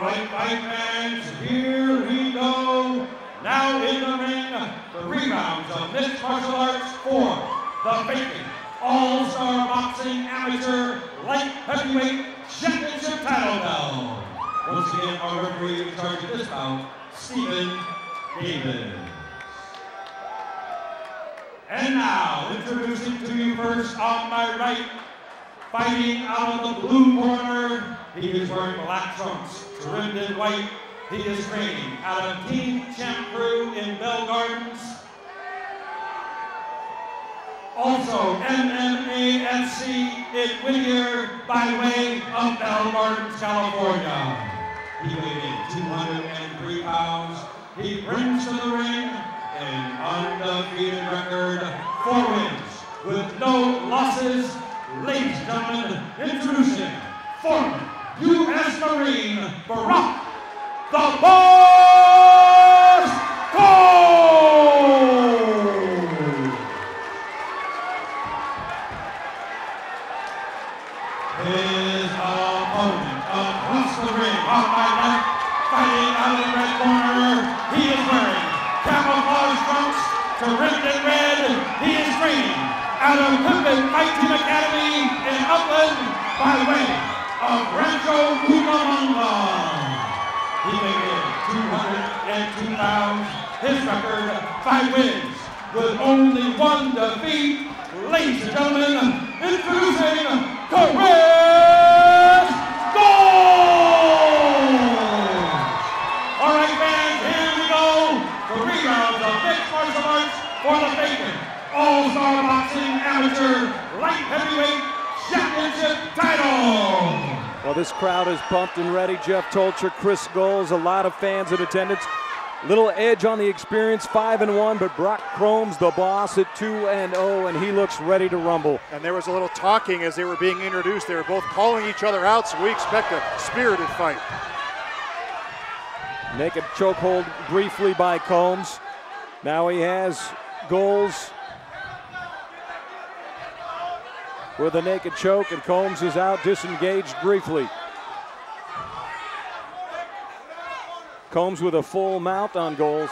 right, fight fans, here we go. Now in the ring, the 3 rounds of mixed martial arts for the vacant All-Star Boxing Amateur Light Heavyweight Championship title belt. Once again, our referee in charge of this bout, Stephen Davis. And now, introducing to you first on my right, fighting out of the blue corner, he is wearing black trunks, trimmed in white. He is training out of Team Champ Crew in Bell Gardens. Also, MMAFC in Whittier by way of Bell Gardens, California. He weighed in 203 pounds. He brings to the ring an undefeated record, 4 wins with no losses. Ladies and gentlemen, introducing former U.S. Marine Barack the Boss Golz! His opponent across the ring on my left, fighting out of the red corner, he is wearing camouflage trunks, trimmed in red. He is training out of Pippin Fight Team Academy in Upland by way of Rancho Cucamonga. He weighed in 202 pounds. His record, 5 wins with only 1 defeat. Ladies and gentlemen, introducing Chris Golz! All right, fans, here we go. 3 rounds of mixed martial arts for the vacant All-Star Boxing Amateur Light Heavyweight Championship title. Well, this crowd is pumped and ready. Jeff Tolcher, Chris Golz, a lot of fans in attendance. Little edge on the experience, 5-1, but Brock Combs, the boss, at 2-0, and he looks ready to rumble. And there was a little talking as they were being introduced. They were both calling each other out, so we expect a spirited fight. Naked chokehold briefly by Combs. Now he has Golz with a naked choke, and Combs is out, disengaged briefly. Combs with a full mount on Golz.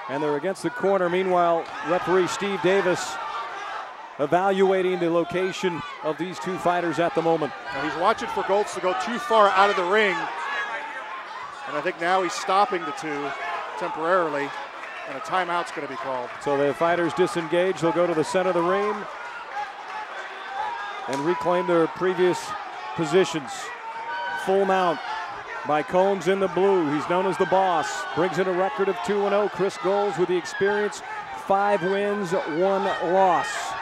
And they're against the corner. Meanwhile, referee Steve Davis evaluating the location of these 2 fighters at the moment. Now he's watching for Golz to go too far out of the ring. And I think now he's stopping the 2 temporarily, and a timeout's going to be called. So the fighters disengage. They'll go to the center of the ring and reclaim their previous positions. Full mount by Combs in the blue. He's known as the boss. Brings in a record of 2-0. Chris Golz with the experience, 5 wins, 1 loss.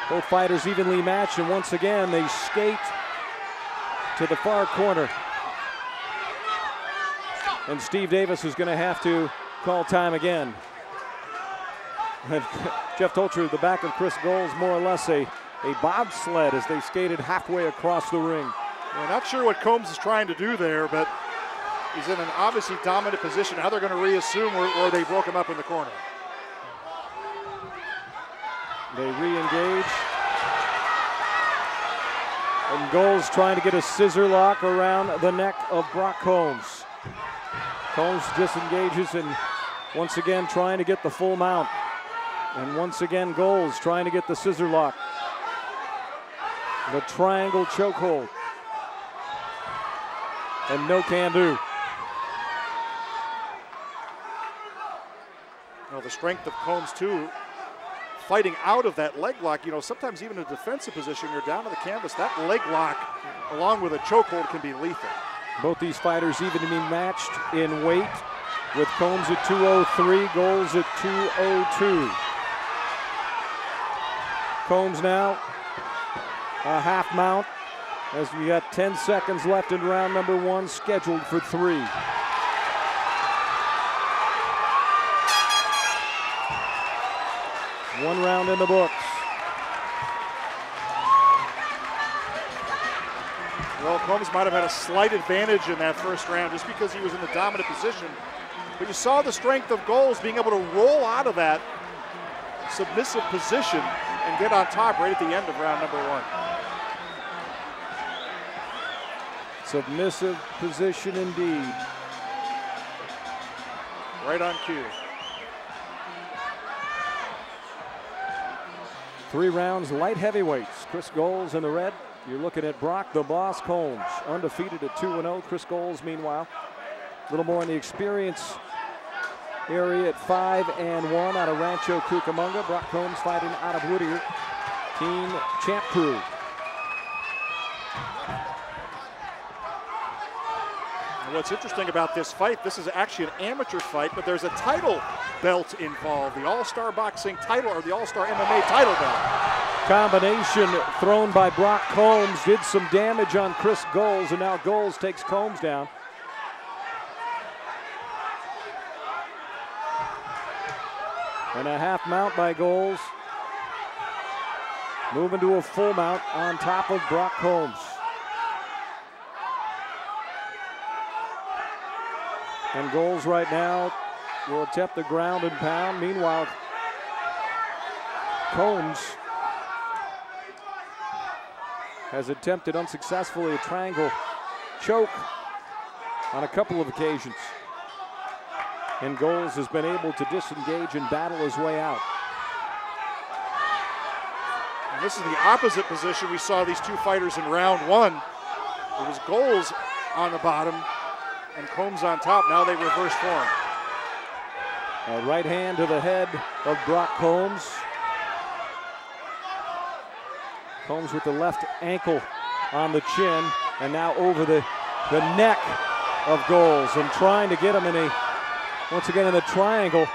Both fighters evenly matched, and once again they skate to the far corner. And Steve Davis is going to have to call time again. And Jeff Tolcher, the back of Chris Golz, more or less a bobsled as they skated halfway across the ring. Yeah, not sure what Combs is trying to do there, but he's in an obviously dominant position. How they're going to reassume where they broke him up in the corner. They re-engage. And Golz trying to get a scissor lock around the neck of Brock Combs. Combs disengages and once again trying to get the full mount. And once again Golz trying to get the scissor lock. The triangle chokehold. And no can do. Well, the strength of Combs too, fighting out of that leg lock. You know, sometimes even in a defensive position, you're down to the canvas. That leg lock, along with a chokehold, can be lethal. Both these fighters evenly matched in weight, with Combs at 203, Golz at 202. Combs now a half mount as we got 10 seconds left in round number 1, scheduled for 3. One round in the books. Well, Combs might have had a slight advantage in that first round just because he was in the dominant position. But you saw the strength of Golz being able to roll out of that submissive position and get on top right at the end of round number 1. Submissive position indeed. Right on cue. 3 rounds, light heavyweights. Chris Golz in the red. You're looking at Brock the Boss Combs, undefeated at 2-0. Chris Golz, meanwhile, a little more in the experience area at 5-1 out of Rancho Cucamonga. Brock Combs fighting out of Whittier. Team Champ Crew. What's interesting about this fight, this is actually an amateur fight, but there's a title belt involved. The All-Star Boxing title, or the All-Star MMA title belt. Combination thrown by Brock Combs did some damage on Chris Golz, and now Golz takes Combs down. And a half mount by Golz. Moving to a full mount on top of Brock Combs. And Golz right now will attempt the ground and pound. Meanwhile, Combs has attempted unsuccessfully a triangle choke on a couple of occasions. And Golz has been able to disengage and battle his way out. And this is the opposite position we saw these two fighters in round 1. It was Golz on the bottom and Combs on top. Now they reverse form. A right hand to the head of Brock Combs. Combs with the left ankle on the chin, and now over the neck of Golz, and trying to get him in once again in the triangle.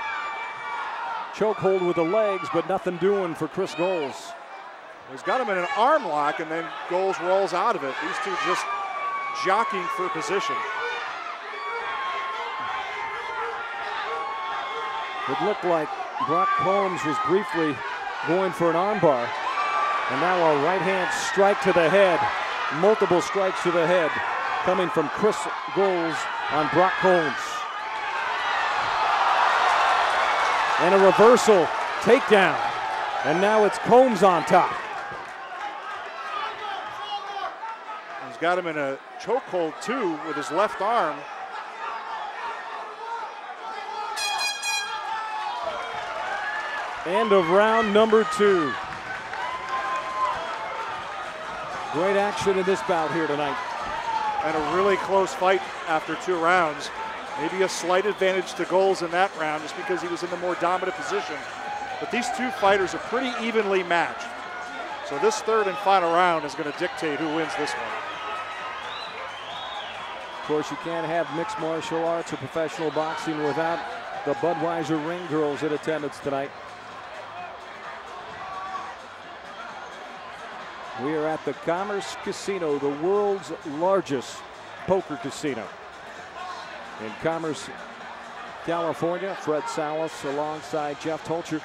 Chokehold with the legs, but nothing doing for Chris Golz. He's got him in an arm lock, and then Golz rolls out of it. These two just jockeying for position. It looked like Brock Combs was briefly going for an armbar. And now a right hand strike to the head. Multiple strikes to the head coming from Chris Golz on Brock Combs. And a reversal takedown. And now it's Combs on top. He's got him in a chokehold too with his left arm. End of round number 2. Great action in this bout here tonight. And a really close fight after 2 rounds. Maybe a slight advantage to Golz in that round just because he was in the more dominant position. But these two fighters are pretty evenly matched. So this 3rd and final round is going to dictate who wins this one. Of course, you can't have mixed martial arts or professional boxing without the Budweiser Ring Girls in attendance tonight. We are at the Commerce Casino, the world's largest poker casino. In Commerce, California, Fred Salas alongside Jeff Tolcher.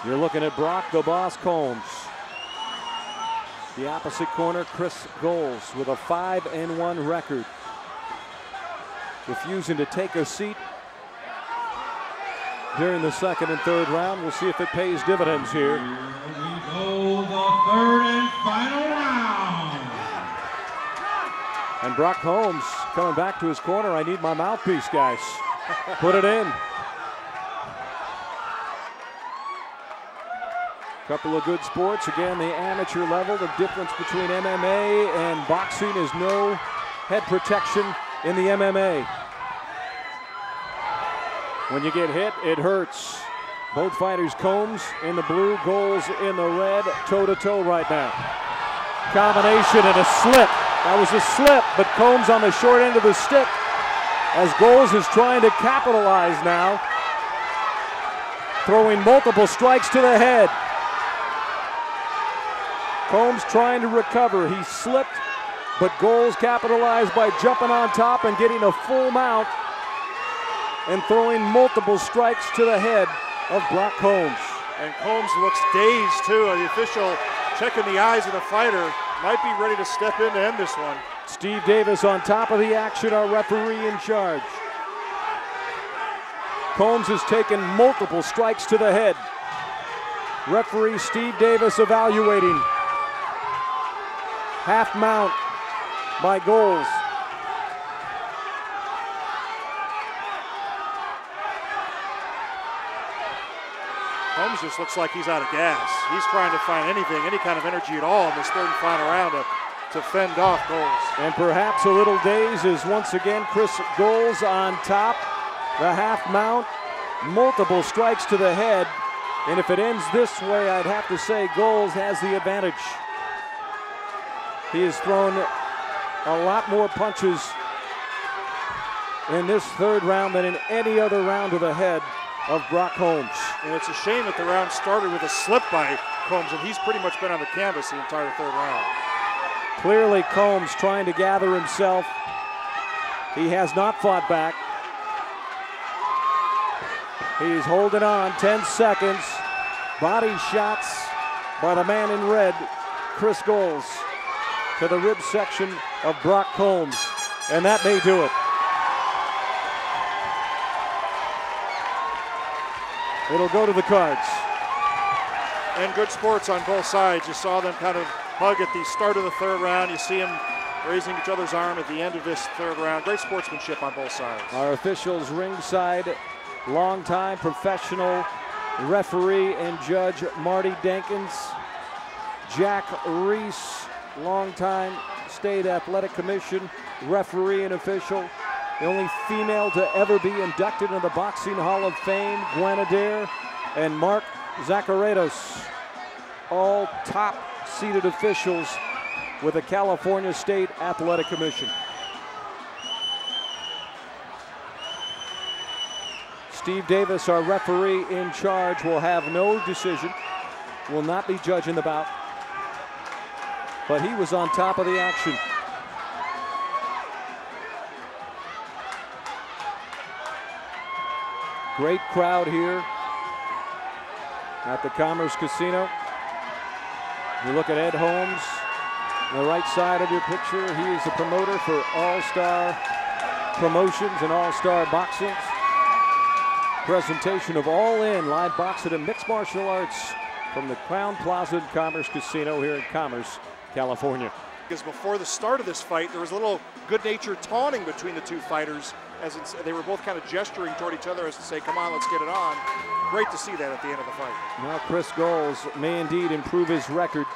You're looking at Brock the Boss Combs. The opposite corner, Chris Golz with a 5-1 record. Refusing to take a seat during the 2nd and 3rd round. We'll see if it pays dividends here. Go the 3rd and final round. And Brock Combs coming back to his corner. I need my mouthpiece, guys. Put it in. Couple of good sports. Again, the amateur level. The difference between MMA and boxing is no head protection in the MMA. When you get hit, it hurts. Both fighters, Combs in the blue, Golz in the red, toe-to-toe right now. Combination and a slip. That was a slip, but Combs on the short end of the stick as Golz is trying to capitalize now. Throwing multiple strikes to the head. Combs trying to recover. He slipped, but Golz capitalized by jumping on top and getting a full mount and throwing multiple strikes to the head of Brock Combs. And Combs looks dazed too. The official checking the eyes of the fighter. Might be ready to step in to end this one. Steve Davis on top of the action, our referee in charge. Combs has taken multiple strikes to the head. Referee Steve Davis evaluating. Half mount by Golz. Combs just looks like he's out of gas. He's trying to find anything, any kind of energy at all in this third and final round to fend off Golz. And perhaps a little daze is once again Chris Golz on top. The half mount, multiple strikes to the head. And if it ends this way, I'd have to say Golz has the advantage. He has thrown a lot more punches in this third round than in any other round to the head of Brock Combs. And it's a shame that the round started with a slip by Combs, and he's pretty much been on the canvas the entire third round. Clearly Combs trying to gather himself. He has not fought back. He's holding on, 10 seconds. Body shots by the man in red, Chris Golz, to the rib section of Brock Combs, and that may do it. It'll go to the cards. And good sports on both sides. You saw them kind of hug at the start of the third round. You see them raising each other's arm at the end of this third round. Great sportsmanship on both sides. Our officials ringside, longtime professional referee and judge Marty Denkins. Jack Reese, longtime State Athletic Commission referee and official. The only female to ever be inducted into the Boxing Hall of Fame, Gwen Adair, and Mark Zacharias, all top-seated officials with the California State Athletic Commission. Steve Davis, our referee in charge, will have no decision, will not be judging the bout, but he was on top of the action. Great crowd here at the Commerce Casino. You look at Ed Holmes, on the right side of your picture. He is the promoter for All-Star Promotions and All-Star Boxing. Presentation of All In live boxing and mixed martial arts from the Crown Plaza Commerce Casino here in Commerce, California. Because before the start of this fight, there was a little good-natured taunting between the two fighters, as they were both kind of gesturing toward each other as to say, come on, let's get it on. Great to see that at the end of the fight. Now Chris Golz may indeed improve his record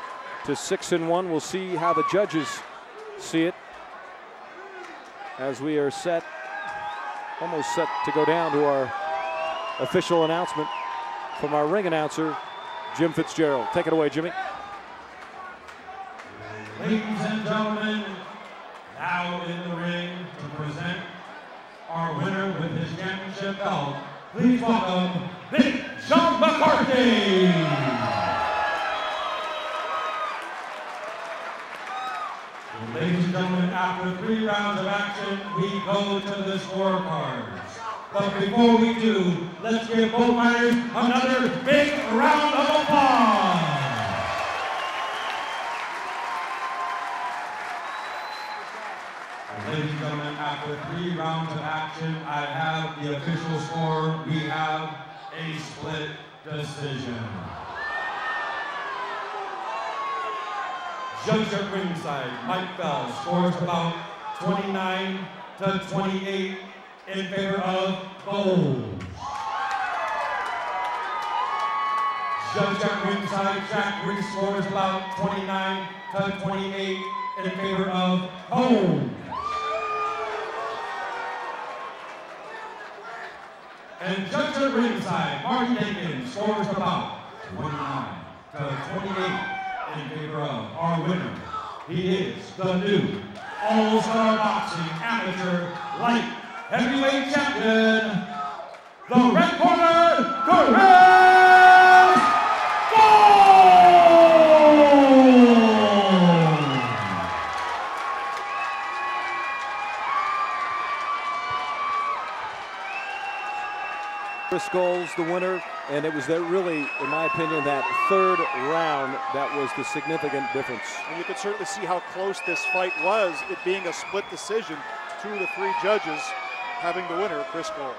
to 6-1. We'll see how the judges see it as we are almost set to go down to our official announcement from our ring announcer, Jim Fitzgerald. Take it away, Jimmy. Ladies and gentlemen, now in the ring to present our winner with his championship belt, please welcome Big John McCarthy. Ladies and gentlemen, after 3 rounds of action, we go to the scorecards. But before we do, let's give both fighters another big round of applause. Ladies and gentlemen, after 3 rounds of action, I have the official score. We have a split decision. Judge at ringside, Mike Bell, scores about 29-28 in favor of Golz. Judge at ringside, Jack Reese, scores about 29-28 in favor of Golz. And judge at ringside, Marty Denkins, scores about 29-28 in favor of our winner. He is the new All-Star Boxing Amateur Light Heavyweight Champion, the red corner, Chris Golz! Chris Golz, the winner, and it was that really, in my opinion, that third round that was the significant difference. And you could certainly see how close this fight was, it being a split decision, 2 of the 3 judges having the winner, Chris Golz.